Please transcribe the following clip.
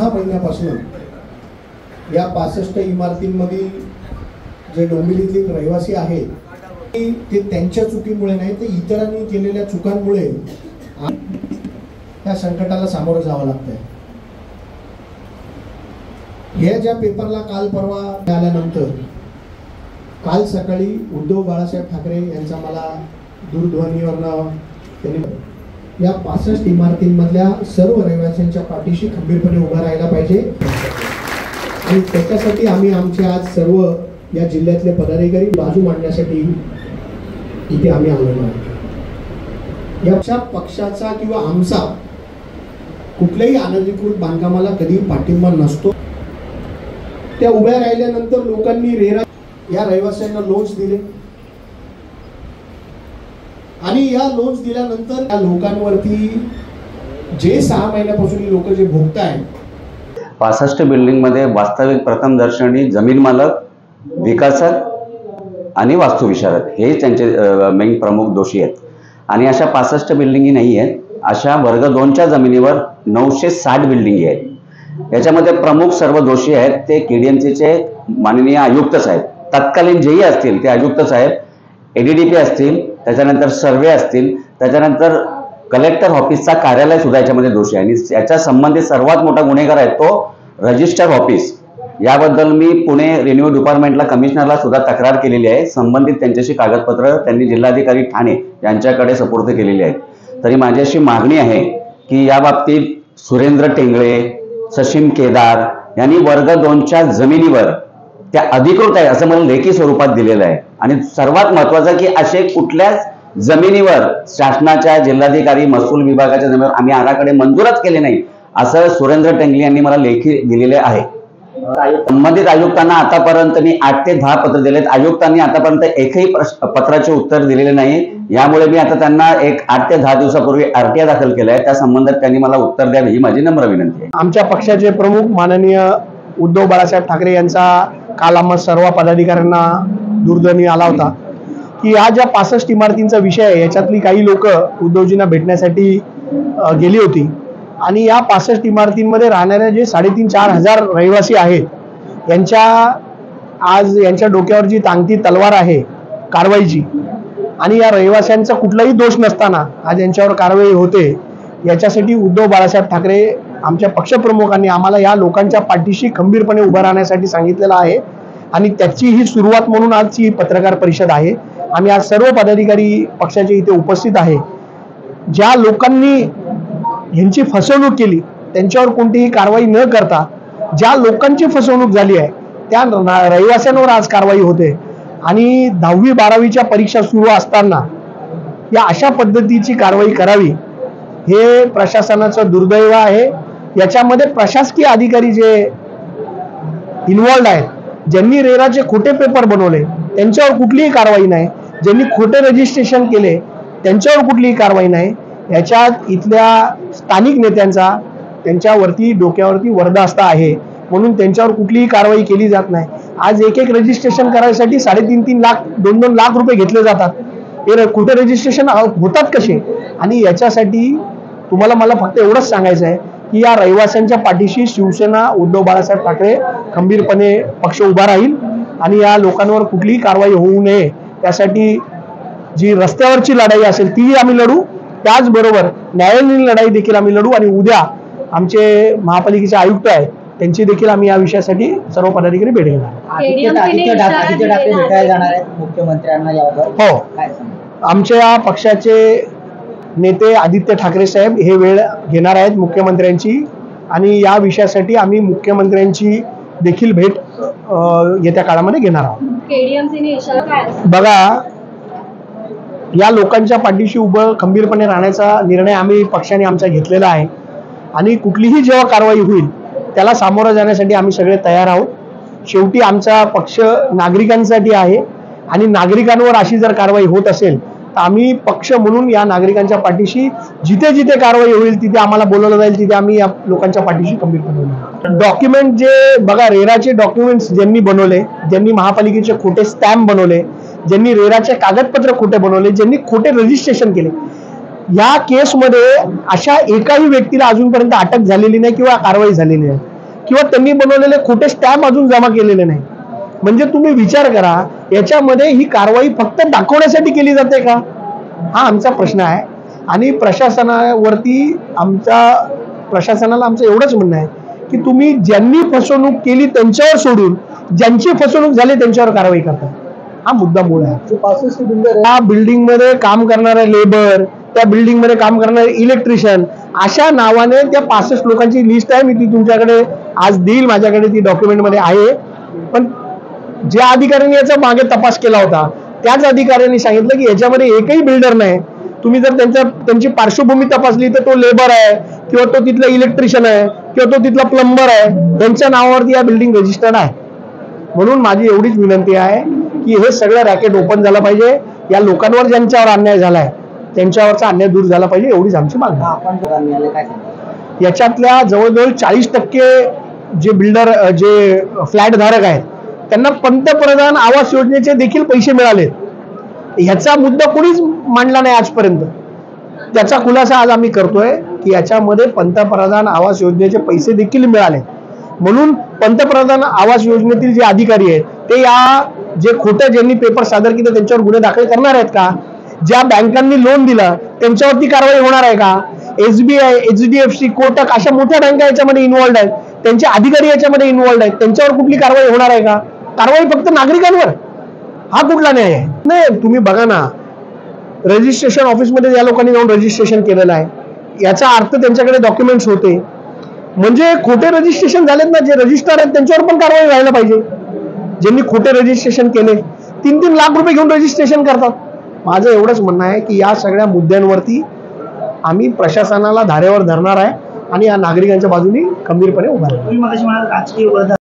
6 महिन्यापासून या 65 इमारतींमध्ये जे डोंबिवलीतले रहिवासी आहेत ते त्यांच्या चुकीमुळे नाही तर इतरांनी केलेल्या चुकांमुळे या संकटाला सामोरं जावं लागतंय। हे ज्या पेपरला काल परवा आल्यानंतर काल सकाळी उद्धव बाळासाहेब ठाकरे यांचा मला दूरध्वनीवरनं त्यांनी या 65 इमारतींमधल्या सर्व रहिवाशांच्या पाठीशी खंबीरपणे उभा राहायला पाहिजे आणि त्याच्यासाठी आम्ही आमचे आज सर्व या जिल्ह्यातले पदाधिकारी बाजू मांडण्यासाठी इथे आम्ही आलेलो आहोत। याच्या पक्षाचा किंवा आमचा कुठल्याही अनधिकृत बांधकामाला कधी पाठिंबा नसतो। त्या उभ्या राहिल्यानंतर लोकांनी रेरा या रहिवाशांना लोन्स दिले आणि या लोन्स दिल्यानंतर या लोकांवरती जे 6 महिन्यापासून ही लोक जे भोगतायत 65 बिल्डिंग मध्ये वास्तविक प्रथमदर्शनी जमीन मालक, विकासक आणि वास्तुविशारद हे त्यांचे मेन प्रमुख दोषी आहेत आणि अशा 65 बिल्डिंगी नाही आहेत। अशा वर्ग 2च्या जमिनीवर 960 बिल्डिंगी आहेत। याच्यामध्ये प्रमुख सर्व दोषी आहेत ते केडीएमसीचे माननीय आयुक्त साहेब, तत्कालीन जेही असतील ते आयुक्त साहेब, एडीडीपी असतील, त्याच्यानंतर सर्वे असतील, त्याच्यानंतर कलेक्टर ऑफिसचा कार्यालय सुद्धा याच्यामध्ये दोषी आहे आणि याच्या संबंधित सर्वात मोठा गुन्हेगार आहे तो रजिस्टर ऑफिस। याबद्दल मी पुणे रेव्हेन्यू डिपार्टमेंटला कमिशनरला सुद्धा तक्रार केलेली आहे। संबंधित त्यांच्याशी कागदपत्र त्यांनी जिल्हाधिकारी ठाणे यांच्याकडे सुपूर्द केलेली आहेत। तरी माझी अशी मागणी आहे की या बाबतीत सुरेंद्र टेंगळे, सचिन केदार यांनी वर्ग 2च्या जमिनीवर त्या अधिकृत आहे असं मला लेखी स्वरूपात दिलेलं आहे आणि सर्वात महत्त्वाचं की असे कुठल्याच जमिनीवर शासनाच्या जिल्हाधिकारी महसूल विभागाच्या जमिनीवर आम्ही आराखडे मंजूरच केले नाही असं सुरेंद्र टेंगळे यांनी मला लेखी दिलेले आहे। संबंधित आयुक्तांना आतापर्यंत मी 8 ते 10 पत्र दिलेत। आयुक्तांनी आतापर्यंत एकही पत्राचे उत्तर दिलेले नाही। यामुळे मी आता त्यांना एक 8 ते 10 दिवसापूर्वी आरटीआय दाखल केलाय। त्या संबंधात त्यांनी मला उत्तर द्यावे ही माझी नम्र विनंती आहे। आमच्या पक्षाचे प्रमुख माननीय उद्धव बाळासाहेब ठाकरे यांचा काल आम्हा सर्व पदाधिकाऱ्यांना दूरध्वनी आला होता की या ज्या 65 इमारतींचा विषय आहे याच्यातली काही लोक उद्धवजींना भेटण्यासाठी गेली होती आणि या 65 इमारतींमध्ये राहणाऱ्या जे 3,500-4,000 हजार रहिवासी आहेत यांच्या डोक्यावर जी टांगती तलवार आहे कारवाईची आणि या रहिवाशांचा कुठलाही दोष नसताना आज यांच्यावर कारवाई होते, याच्यासाठी उद्धव बाळासाहेब ठाकरे आमच्या पक्षप्रमुखांनी आम्हाला या लोकांच्या पाठीशी खंबीरपणे उभं राहण्यासाठी सांगितलेलं आहे आणि त्याची ही सुरुवात म्हणून आजची पत्रकार परिषद आहे। आम्ही आज सर्व पदाधिकारी पक्षाचे इथे उपस्थित आहे। ज्या लोकांनी यांची फसवणूक केली त्यांच्यावर कोणतीही कारवाई न करता ज्या लोकांची फसवणूक झाली आहे त्या रहिवाशांवर आज कारवाई होते आणि 10वी-12वीच्या परीक्षा सुरू असताना या अशा पद्धतीची कारवाई करावी हे प्रशासनाचं दुर्दैव आहे। याच्यामध्ये प्रशासकीय अधिकारी जे इन्व्हॉल्ड आहेत, ज्यांनी रेराचे खोटे पेपर बनवले त्यांच्यावर कुठलीही कारवाई नाही, ज्यांनी खोटे रजिस्ट्रेशन केले त्यांच्यावर कुठलीही कारवाई नाही। याच्यात इथल्या स्थानिक नेत्यांचा त्यांच्यावरती डोक्यावरती वरदास्ता आहे म्हणून त्यांच्यावर कुठलीही कारवाई केली जात नाही। आज एक रजिस्ट्रेशन करायसाठी 3.5 लाख 2-2 लाख रुपये घेतले जातात। हे खोटे रजिस्ट्रेशन होतात कसे? आणि याच्यासाठी मला फक्त एवढंच सांगायचं आहे की या रहिवाशांच्या पाठीशी शिवसेना उद्धव बाळासाहेब ठाकरे खंबीरपणे पक्ष उभा राहील आणि या लोकांवर कुठलीही कारवाई होऊ नये त्यासाठी जी रस्त्यावरची लढाई असेल ती आम्ही लढू, त्याचबरोबर न्यायालयीन लढाई देखील आम्ही लढू आणि उद्या आमचे महापालिकेचे आयुक्त आहेत त्यांची देखील आम्ही या विषयासाठी सर्व पदाधिकारी भेट घेणार। आदित्य ठाकरे भेटायला जाणार आहेत मुख्यमंत्र्यांना यावर? हो, आमच्या पक्षाचे नेते आदित्य ठाकरे साहेब हे वेळ घेणार आहेत मुख्यमंत्र्यांची आणि या विषयासाठी आम्ही मुख्यमंत्र्यांची देखील भेट येत्या काळामध्ये घेणार आहोत। बघा, या लोकांच्या पाठीशी उभं खंबीरपणे राहण्याचा निर्णय आम्ही पक्षाने आमचा घेतलेला आहे आणि कुठलीही जेव्हा कारवाई होईल त्याला सामोरं जाण्यासाठी आम्ही सगळे तयार आहोत। शेवटी आमचा पक्ष नागरिकांसाठी आहे आणि नागरिकांवर अशी जर कारवाई होत असेल तर आम्ही पक्ष म्हणून या नागरिकांच्या पाठीशी जिथे जिथे कारवाई होईल तिथे आम्हाला बोलवलं जाईल, तिथे आम्ही या लोकांच्या पाठीशी खंबीरपणे उभे। डॉक्युमेंट जे बघा, रेराचे डॉक्युमेंट्स ज्यांनी बनवले, ज्यांनी महापालिकेचे खोटे स्टॅम्प बनवले, ज्यांनी रेराचे कागदपत्र खोटे बनवले, ज्यांनी खोटे रजिस्ट्रेशन केले, या केसमध्ये अशा एकाही व्यक्तीला अजूनपर्यंत अटक झालेली नाही किंवा कारवाई झालेली नाही। किंवा त्यांनी बनवलेले खोटे स्टॅम्प अजून जमा केलेले नाही. म्हणजे तुम्ही विचार करा, याच्यामध्ये ही कारवाई फक्त दाखवण्यासाठी केली जाते का? हा आमचा प्रश्न आहे. आणि प्रशासनाला आमचं एवढंच म्हणणं आहे की तुम्ही ज्यांनी फसवणूक केली त्यांच्यावर सोडून ज्यांची फसवणूक झाली त्यांच्यावर कारवाई करता. हा मुद्दा मूळ आहे. त्या बिल्डिंग मध्ये काम करणारे लेबर, त्या बिल्डिंग मध्ये काम करणारे इलेक्ट्रिशियन, अशा नावाने त्या 65 लोकांची लिस्ट आहे. मी ती तुमच्याकडे आज देईल, माझ्याकडे ती डॉक्युमेंट मध्ये आहे. पण ज्या अधिकाऱ्यांनी याचा मागे तपास केला होता त्याच अधिकाऱ्यांनी सांगितलं की याच्यामध्ये एकही बिल्डर नाही. तुम्ही जर त्यांची पार्श्वभूमी तपासली तर तो लेबर आहे किंवा तो तिथला इलेक्ट्रिशियन आहे किंवा तो तिथला प्लंबर आहे, त्यांच्या नावावरती या बिल्डिंग रजिस्टर्ड आहे. म्हणून माझी एवढीच विनंती आहे की हे सगळं रॅकेट ओपन झालं पाहिजे. या लोकांवर ज्यांच्यावर अन्याय झालाय त्यांच्यावरचा अन्याय दूर झाला पाहिजे, एवढीच आमची मागणी. याच्यातल्या जवळजवळ 40% जे बिल्डर, जे फ्लॅट धारक आहेत त्यांना पंतप्रधान आवास योजनेचे देखील पैसे मिळाले. ह्याचा मुद्दा कोणीच मांडला नाही आजपर्यंत. त्याचा खुलासा आज आम्ही करतोय की याच्यामध्ये पंतप्रधान आवास योजनेचे पैसे देखील मिळाले. म्हणून पंतप्रधान आवास योजनेतील जे अधिकारी आहेत ते या जे खोटे ज्यांनी पेपर सादर केले त्यांच्यावर गुन्हे दाखल करणार आहेत का? ज्या बँकांनी लोन दिलं त्यांच्यावरती कारवाई होणार आहे का? SBI, HDFC, कोटक अशा मोठ्या बँका याच्यामध्ये इन्व्हॉल्ड आहेत, त्यांचे अधिकारी याच्यामध्ये इन्व्हॉल्ड आहेत, त्यांच्यावर कुठली कारवाई होणार आहे का? कारवाई फक्त नागरिकांवर. हा कुठला न्याय आहे? नाही, तुम्ही बघा ना, रजिस्ट्रेशन ऑफिसमध्ये या लोकांनी जाऊन रजिस्ट्रेशन केलेलं आहे. याचा अर्थ त्यांच्याकडे डॉक्युमेंट्स होते. म्हणजे खोटे रजिस्ट्रेशन झालेत ना, जे रजिस्ट्रार आहेत त्यांच्यावर पण कारवाई व्हायला पाहिजे. ज्यांनी खोटे रजिस्ट्रेशन केले 3-3 लाख रुपये घेऊन रजिस्ट्रेशन करतात. माझं एवढंच म्हणणं आहे की या सगळ्या मुद्द्यांवरती आम्ही प्रशासनाला धारेवर धरणार आहे आणि या नागरिकांच्या बाजूने खंबीरपणे उभा राहणार.